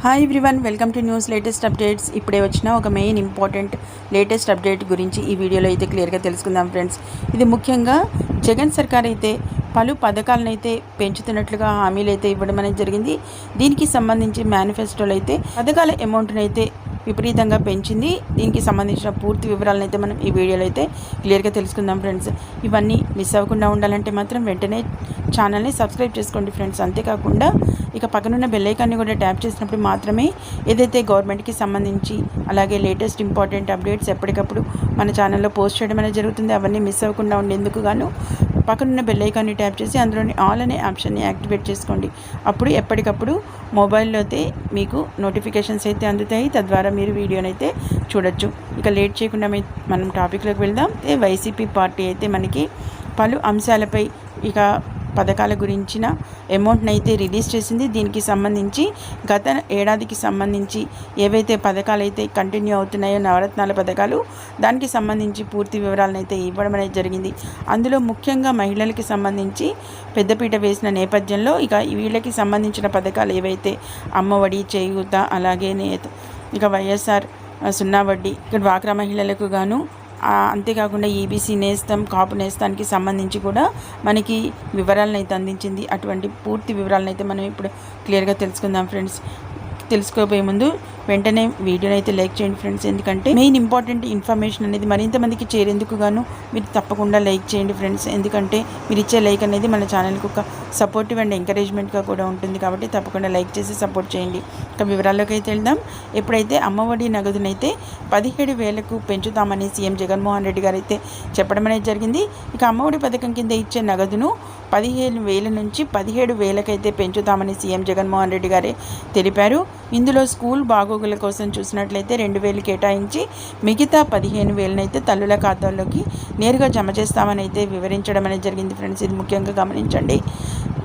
Hi everyone, welcome to news latest updates. ఇప్పుడే వచ్చిన ఒక మెయిన్ ఇంపార్టెంట్ లేటెస్ట్ అప్డేట్ గురించి ఈ వీడియోలో అయితే క్లియర్గా తెలుసుకుందాం ఫ్రెండ్స్. ఇది ముఖ్యంగా జగన్ సర్కార్ అయితే పలు పథకాలను అయితే పెంచుతున్నట్లుగా హామీలు అయితే ఇవ్వడం అనేది జరిగింది. దీనికి సంబంధించి మేనిఫెస్టోలో అయితే పథకాల అమౌంట్ని అయితే విపరీతంగా పెంచింది. దీనికి సంబంధించిన పూర్తి వివరాలను అయితే మనం ఈ వీడియోలో అయితే క్లియర్గా తెలుసుకుందాం ఫ్రెండ్స్. ఇవన్నీ మిస్ అవ్వకుండా ఉండాలంటే మాత్రం వెంటనే ఛానల్ని సబ్స్క్రైబ్ చేసుకోండి ఫ్రెండ్స్. అంతేకాకుండా ఇక పక్కనున్న బెల్ ఐకాన్ని కూడా ట్యాప్ చేసినప్పుడు మాత్రమే ఏదైతే గవర్నమెంట్కి సంబంధించి అలాగే లేటెస్ట్ ఇంపార్టెంట్ అప్డేట్స్ ఎప్పటికప్పుడు మన ఛానల్లో పోస్ట్ చేయడం అనేది జరుగుతుంది. అవన్నీ మిస్ అవ్వకుండా ఉండేందుకు గాను పక్కనున్న బెల్ ఐకాన్ని ట్యాప్ చేసి అందులోని ఆల్ అనే ఆప్షన్ని యాక్టివేట్ చేసుకోండి. అప్పుడు ఎప్పటికప్పుడు మొబైల్లో అయితే మీకు నోటిఫికేషన్స్ అయితే అందుతాయి. తద్వారా మీరు వీడియోని అయితే చూడొచ్చు. ఇక లేట్ చేయకుండా మనం టాపిక్లోకి వెళ్దాం. వైసీపీ పార్టీ అయితే మనకి పలు అంశాలపై ఇక పథకాల గురించిన అమౌంట్ని అయితే రిలీజ్ చేసింది. దీనికి సంబంధించి గత ఏడాదికి సంబంధించి ఏవైతే పథకాలు అయితే కంటిన్యూ అవుతున్నాయో నవరత్నాల పథకాలు, దానికి సంబంధించి పూర్తి వివరాలను అయితే ఇవ్వడం అనేది జరిగింది. అందులో ముఖ్యంగా మహిళలకి సంబంధించి పెద్దపీట వేసిన నేపథ్యంలో ఇక వీళ్ళకి సంబంధించిన పథకాలు ఏవైతే అమ్మఒడి, చేయూత, అలాగే ఇక వైఎస్ఆర్ సున్నా వడ్డీ, ఇక డ్వాక్రా మహిళలకు గాను, అంతేకాకుండా ఈబీసీ నేస్తం, కాపు నేస్తానికి సంబంధించి కూడా మనకి వివరాలను అయితే అందించింది. అటువంటి పూర్తి వివరాలను అయితే మనం ఇప్పుడు క్లియర్గా తెలుసుకుందాం ఫ్రెండ్స్. తెలుసుకోబోయే ముందు వెంటనే వీడియోని అయితే లైక్ చేయండి ఫ్రెండ్స్. ఎందుకంటే మెయిన్ ఇంపార్టెంట్ ఇన్ఫర్మేషన్ అనేది మరింత మందికి చేరేందుకు గాను మీరు తప్పకుండా లైక్ చేయండి ఫ్రెండ్స్. ఎందుకంటే మీరు ఇచ్చే లైక్ అనేది మన ఛానల్కి ఒక సపోర్టివ్ అండ్ ఎంకరేజ్మెంట్గా కూడా ఉంటుంది. కాబట్టి తప్పకుండా లైక్ చేసి సపోర్ట్ చేయండి. ఇక వివరాల్లోకి అయితే వెళ్దాం. ఎప్పుడైతే అమ్మఒడి నగదునైతే 17,000కు పెంచుతామని సీఎం జగన్మోహన్ రెడ్డి గారు అయితే చెప్పడం అనేది జరిగింది. ఇక అమ్మఒడి పథకం కింద ఇచ్చే నగదును 15,000 నుంచి 17,000కి అయితే పెంచుతామని సీఎం జగన్మోహన్ రెడ్డి గారే తెలిపారు. ఇందులో స్కూల్ బాగోగుల కోసం చూసినట్లయితే 2,000 కేటాయించి మిగతా 15,000 అయితే తల్లుల ఖాతాల్లోకి నేరుగా జమ చేస్తామని అయితే వివరించడం అనేది జరిగింది ఫ్రెండ్స్. ఇది ముఖ్యంగా గమనించండి.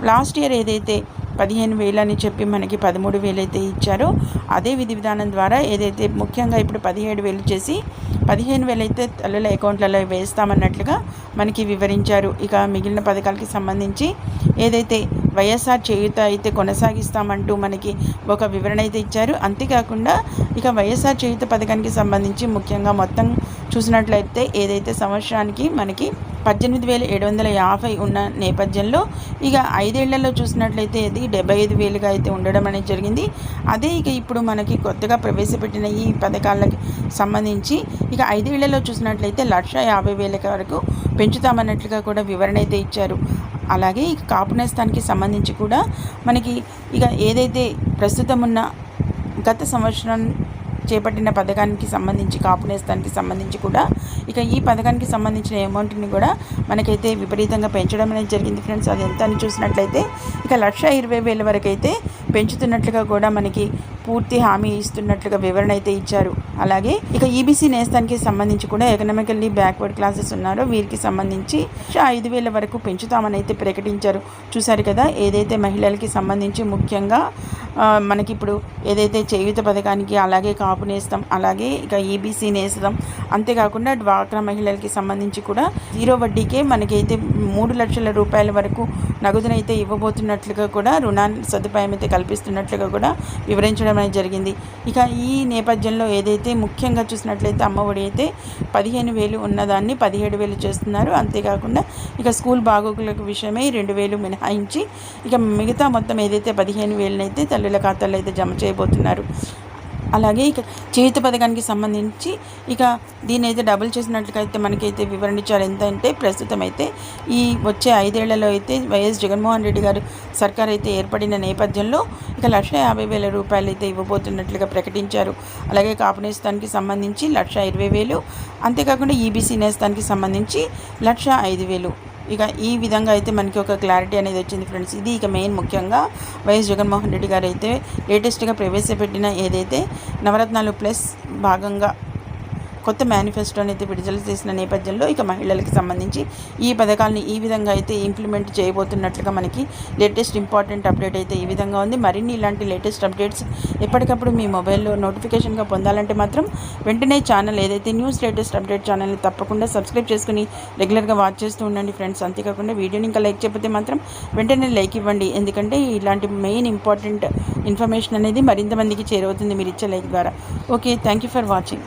లాస్ట్ ఇయర్ ఏదైతే 15,000 అని చెప్పి మనకి 13,000 అయితే ఇచ్చారో అదే విధి విధానం ద్వారా ఏదైతే ముఖ్యంగా ఇప్పుడు 17,000 చేసి 15,000 అయితే తల్లుల అకౌంట్లలో వేస్తామన్నట్లుగా మనకి వివరించారు. ఇక మిగిలిన పథకాలకి సంబంధించి ఏదైతే వైఎస్ఆర్ చేయూత అయితే కొనసాగిస్తామంటూ మనకి ఒక వివరణ అయితే ఇచ్చారు. అంతేకాకుండా ఇక వైఎస్ఆర్ చేయూత పథకానికి సంబంధించి ముఖ్యంగా మొత్తం చూసినట్లయితే ఏదైతే సంవత్సరానికి మనకి 18,750 ఉన్న నేపథ్యంలో ఇక 5 ఏళ్లలో చూసినట్లయితే ఇది 75,000గా అయితే ఉండడం అనేది జరిగింది. అదే ఇక ఇప్పుడు మనకి కొత్తగా ప్రవేశపెట్టిన ఈ పథకాలకు సంబంధించి ఇక 5 ఏళ్లలో చూసినట్లయితే 1,50,000 వరకు పెంచుతామన్నట్లుగా కూడా వివరణ అయితే ఇచ్చారు. అలాగే ఇక కాపు నేస్తానికి సంబంధించి కూడా మనకి ఇక ఏదైతే ప్రస్తుతం ఉన్న గత సంవత్సరం చేపట్టిన పథకానికి సంబంధించి కాపు నేస్తానికి సంబంధించి కూడా ఇక ఈ పథకానికి సంబంధించిన అమౌంట్ని కూడా మనకైతే విపరీతంగా పెంచడం అనేది జరిగింది ఫ్రెండ్స్. అది ఎంత అని చూసినట్లయితే ఇక 1,20,000 వరకు అయితే పెంచుతున్నట్లుగా కూడా మనకి పూర్తి హామీ ఇస్తున్నట్లుగా వివరణ అయితే ఇచ్చారు. అలాగే ఇక ఈబీసీ నేస్తానికి సంబంధించి కూడా ఎకనామికల్లీ బ్యాక్వర్డ్ క్లాసెస్ ఉన్నారో వీరికి సంబంధించి 5,000 వరకు పెంచుతామని అయితే ప్రకటించారు. చూశారు కదా, ఏదైతే మహిళలకి సంబంధించి ముఖ్యంగా మనకి ఇప్పుడు ఏదైతే చేయూత పథకానికి, అలాగే కాపు నేస్తం, అలాగే ఇక ఈబీసీ నేస్తం, అంతేకాకుండా డ్వాక్రా మహిళలకి సంబంధించి కూడా 0 వడ్డీకే మనకైతే 3 లక్షల రూపాయల వరకు నగదునైతే ఇవ్వబోతున్నట్లుగా కూడా రుణాన్ని సదుపాయం అయితే కల్పిస్తున్నట్లుగా కూడా వివరించడం అనేది జరిగింది. ఇక ఈ నేపథ్యంలో ఏదైతే ముఖ్యంగా చూసినట్లయితే అమ్మఒడి అయితే 15,000 ఉన్నదాన్ని 17,000 చేస్తున్నారు. అంతేకాకుండా ఇక స్కూల్ బాగోగులకు విషయమై 2,000 మినహాయించి ఇక మిగతా మొత్తం ఏదైతే 15,000 అయితే తల్లుల ఖాతాల్లో అయితే జమ చేయబోతున్నారు. అలాగే ఇక చేయూత పథకానికి సంబంధించి ఇక దీన్ని అయితే డబుల్ చేసినట్లుగా అయితే మనకైతే వివరణ ఇచ్చారు. ఎంత అంటే ప్రస్తుతం అయితే ఈ వచ్చే 5 ఏళ్లలో అయితే వైఎస్ జగన్మోహన్ రెడ్డి గారు సర్కార్ అయితే ఏర్పడిన నేపథ్యంలో ఇక 1,50,000 రూపాయలు అయితే ఇవ్వబోతున్నట్లుగా ప్రకటించారు. అలాగే కాపు నేస్తానికి సంబంధించి 1,20,000, అంతేకాకుండా ఈబీసీ నేస్తానికి సంబంధించి 1,05,000. ఇక ఈ విధంగా అయితే మనకి ఒక క్లారిటీ అనేది వచ్చింది ఫ్రెండ్స్. ఇది ఇక మెయిన్ ముఖ్యంగా వైఎస్ జగన్మోహన్ రెడ్డి గారు అయితే లేటెస్ట్గా ప్రవేశపెట్టిన ఏదైతే నవరత్నాలు ప్లస్ భాగంగా కొత్త మేనిఫెస్టోని అయితే విడుదల చేసిన నేపథ్యంలో ఇక మహిళలకు సంబంధించి ఈ పథకాలని ఈ విధంగా అయితే ఇంప్లిమెంట్ చేయబోతున్నట్లుగా మనకి లేటెస్ట్ ఇంపార్టెంట్ అప్డేట్ అయితే ఈ విధంగా ఉంది. మరిన్ని ఇలాంటి లేటెస్ట్ అప్డేట్స్ ఎప్పటికప్పుడు మీ మొబైల్లో నోటిఫికేషన్గా పొందాలంటే మాత్రం వెంటనే ఛానల్ ఏదైతే న్యూస్ లేటెస్ట్ అప్డేట్ ఛానల్ని తప్పకుండా సబ్స్క్రైబ్ చేసుకుని రెగ్యులర్గా వాచ్ చేస్తూ ఉండండి ఫ్రెండ్స్. అంతేకాకుండా వీడియోని ఇంకా లైక్ చేయకపోతే మాత్రం వెంటనే లైక్ ఇవ్వండి. ఎందుకంటే ఇలాంటి మెయిన్ ఇంపార్టెంట్ ఇన్ఫర్మేషన్ అనేది మరింత మందికి చేరవుతుంది మీరు ఇచ్చే లైక్ ద్వారా. Okay, thank you for watching.